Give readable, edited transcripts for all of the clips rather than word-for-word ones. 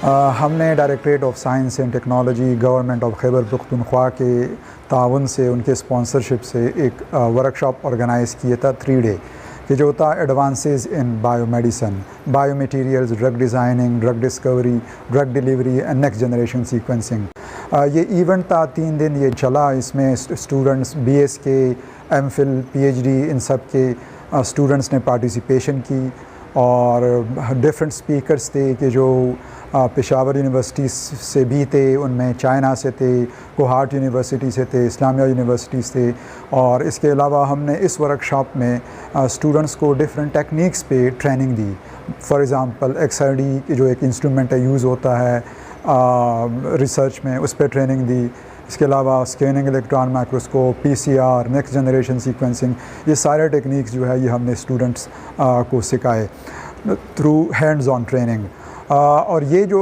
ہم نے directorate of science and technology government of Khyber Pakhtunkhwa کے تعاون سے ان کے اسپانسرشپ سے ایک ورکشاپ آرگنائز کیا تھا 3 ڈے کہ جو تھا advances in bio medicine, bio materials, drug designing, drug Discovery, drug delivery and next generation sequencing. یہ ایونٹ تھا 3 دن یہ چلا۔ اس میں اسٹوڈنٹس BS کے، MPhil، PhD ان سب کے اسٹوڈنٹس نے پارٹیسپیشن کی، اور ڈفرینٹ اسپیکرس تھے کہ جو پشاور یونیورسٹی سے بھی تھے، ان میں چائنا سے تھے، کوہاٹ یونیورسٹی سے تھے، اسلامیہ یونیورسٹیز تھے، اور اس کے علاوہ ہم نے اس ورکشاپ میں اسٹوڈنٹس کو ڈفرینٹ ٹیکنیکس پہ training the. For example XRD کی جو ایک انسٹرومنٹ یوز ہوتا ہے ریسرچ میں، اس پہ ٹریننگ دی۔ اس کے علاوہ scanning electron microscope, PCR، next generation sequencing, یہ سارے ٹیکنیکس جو ہے یہ ہم نے اسٹوڈنٹس کو سکھائے تھرو ہینڈز آن ٹریننگ۔ اور یہ جو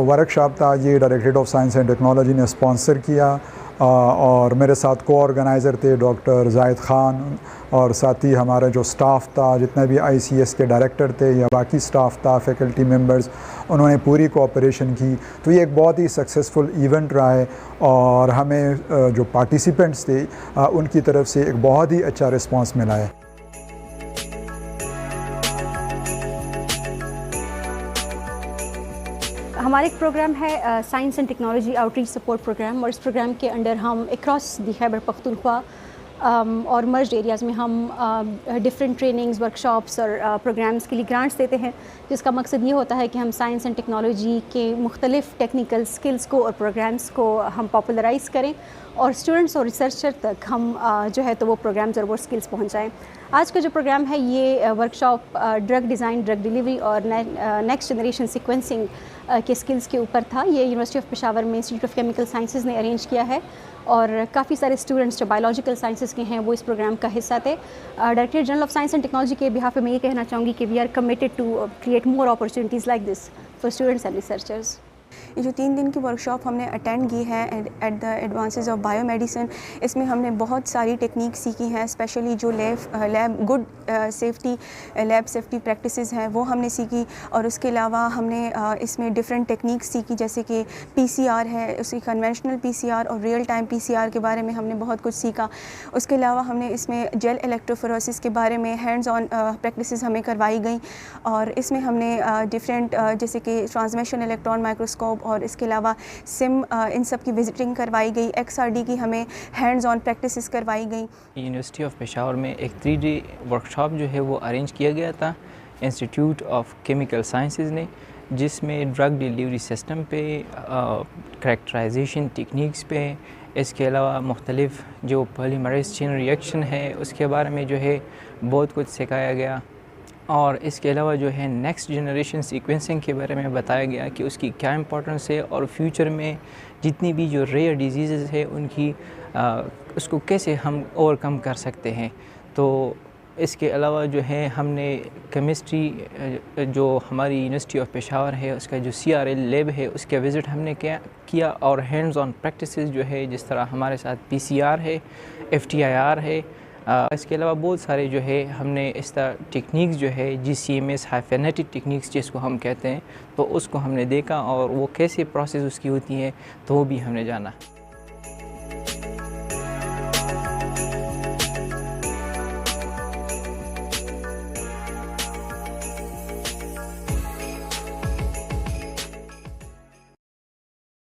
ورکشاپ تھا یہ directorate of science and technology نے اسپانسر کیا، اور میرے ساتھ کو آرگنائزر تھے ڈاکٹر زاہد خان، اور ساتھ ہی ہمارا جو سٹاف تھا، جتنے بھی ICS کے ڈائریکٹر تھے یا باقی سٹاف تھا، فیکلٹی ممبرز، انہوں نے پوری کوآپریشن کی۔ تو یہ ایک بہت ہی سکسیزفل ایونٹ رہا ہے، اور ہمیں جو پارٹیسپینٹس تھے ان کی طرف سے ایک بہت ہی اچھا رسپانس ملا ہے۔ ہمارا ایک پروگرام ہے science and technology outreach support program, اور اس پروگرام کے انڈر ہم اکراس دی خیبر پختونخوا اور مرجڈ ایریاز میں ہم ڈفرینٹ ٹریننگز، ورکشاپس اور پروگرامز کے لیے گرانٹس دیتے ہیں، جس کا مقصد یہ ہوتا ہے کہ ہم سائنس اینڈ ٹیکنالوجی کے مختلف ٹیکنیکل سکلز کو اور پروگرامز کو ہم پاپولرائز کریں، اور اسٹوڈنٹس اور ریسرچر تک ہم جو ہے تو وہ پروگرامز اور وہ سکلز پہنچائیں۔ آج کا جو پروگرام ہے یہ workshop drug design, drug delivery اور نیکسٹ جنریشن سیکوینسنگ کے سکلز کے اوپر تھا۔ یہ یونیورسٹی آف پشاور میں انسٹیٹیوٹ آف کیمیکل سائنسز نے ارینج کیا ہے، اور کافی سارے اسٹوڈنٹس جو بایولوجیکل سائنسز کے ہیں وہ اس پروگرام کا حصہ تھے۔ Directorate general of science and technology کے بہاف میں یہ کہنا چاہوں گی کہ we are committed to create more opportunities like this for students and researchers. یہ جو 3 دن کی ورکشاپ ہم نے اٹینڈ کی ہے at the advances of biomedicine, اس میں ہم نے بہت ساری ٹیکنیک سیکھی ہیں، اسپیشلی جو good safety lab safety practices ہیں وہ ہم نے سیکھی، اور اس کے علاوہ ہم نے اس میں ڈفرینٹ ٹیکنیکس سیکھی، جیسے کہ PCR ہے، اس کی کنونشنل PCR اور ریئل ٹائم PCR کے بارے میں ہم نے بہت کچھ سیکھا۔ اس کے علاوہ ہم نے اس میں جیل الیکٹروفوریسس کے بارے میں ہینڈز آن پریکٹسز ہمیں کروائی گئیں، اور اس میں ہم نے ڈفرینٹ جیسے کہ ٹرانسمیشن الیکٹران مائکروسکوپ اور اس کے علاوہ SIM ان سب کی وزٹنگ کروائی گئی، XRD کی ہمیں ہینڈز آن پریکٹسز کروائی گئیں۔ یونیورسٹی آف پشاور میں ایک 3 ڈے ورکشاپ جو ہے وہ ارینج کیا گیا تھا انسٹیٹیوٹ آف کیمیکل سائنسز نے، جس میں ڈرگ ڈیلیوری سسٹم پہ، کریکٹرائزیشن ٹیکنیکس پہ، اس کے علاوہ مختلف جو پولیمریز چین ریئیکشن ہے اس کے بارے میں جو ہے بہت کچھ سکھایا گیا، اور اس کے علاوہ جو ہے نیکسٹ جنریشن سیکوینسنگ کے بارے میں بتایا گیا کہ اس کی کیا امپورٹنس ہے، اور فیوچر میں جتنی بھی جو ریئر ڈیزیزز ہے ان کی اس کو کیسے ہم اوور کم کر سکتے ہیں۔ تو اس کے علاوہ جو ہے ہم نے کیمسٹری جو ہماری یونیورسٹی آف پشاور ہے اس کا جو CRL لیب ہے اس کا وزٹ ہم نے کیا، اور ہینڈز آن پریکٹسز جو ہے جس طرح ہمارے ساتھ PCR ہے، FTIR ہے، اس کے علاوہ بہت سارے جو ہے ہم نے اس طرح ٹیکنیکس جو ہے GCMS ہائفینیٹک ٹیکنیکس جس کو ہم کہتے ہیں، تو اس کو ہم نے دیکھا، اور وہ کیسے پروسیس اس کی ہوتی ہے تو وہ بھی ہم نے جانا۔